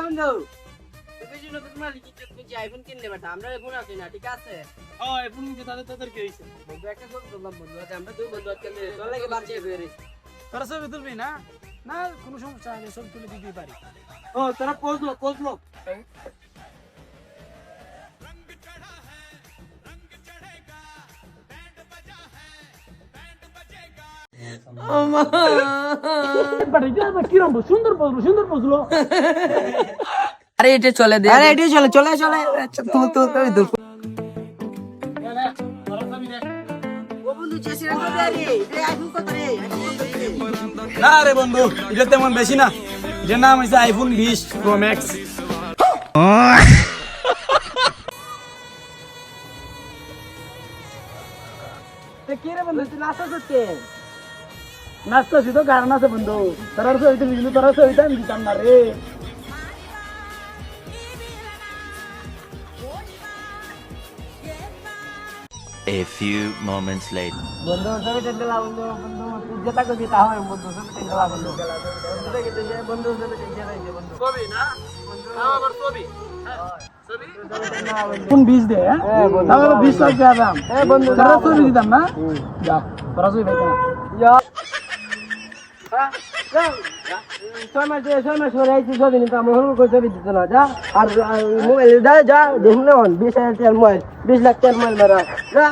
বন্ধু তুমি জন্য তোমার লিখিত আইফোন কিনলে বাট আমরা ফোন আছে না ঠিক আছে আইফোন নিতে তাদের কি হইছে বন্ধু একটা ছবি তুললাম বন্ধু আজ আমরা দুই বন্ধু আজকে তোর লাগে বাঁচিয়ে বেরে তোরা ছবি তুলবি না না কোনো সমস্যা নেই ছবি তুলে দিতে পারি তোরা পোজ লো কিরম সুন্দর বসলো আরে এটা চলে দে আরে এটা চলে তুল ও বন্ধু চেষ্টা করে আরে এটা আইফোন কত রে না রে বন্ধু এটা তেমন বেশি না এটার নাম হচ্ছে আইফোন 20 প্রো ম্যাক্স কি রে বন্ধু তুই নাস্তা করতে নাচতে তো কারণ আছে বন্ধু তোরা ছবিতে বিজলি তোরা ছবিতে আমি দিতাম না রে A few moments later. বন্ধু সবই টেন্ডলা বন্ধু তুই যেটা করবি তা হয় বন্ধু সবই টেন্ডলা বন্ধু দেখে তুই বন্ধু সবই টেন্ডলা হইছে বন্ধু ছবি না আমার ছবি বন্ধু কোন 20 দে হ্যাঁ বন্ধু তাহলে 20 লাখ দিতাম বন্ধু তোরা ছবি দিতাম না যা তোরা ছবি পাইতা না ছয় মাস ধরে আইছি ছবি নিতে আমরা হল করে ছবি দিত না যা আর মোবাইল যা দেখুন 20,000 মোবাইল 20 লাখ মোবাইল মারা যা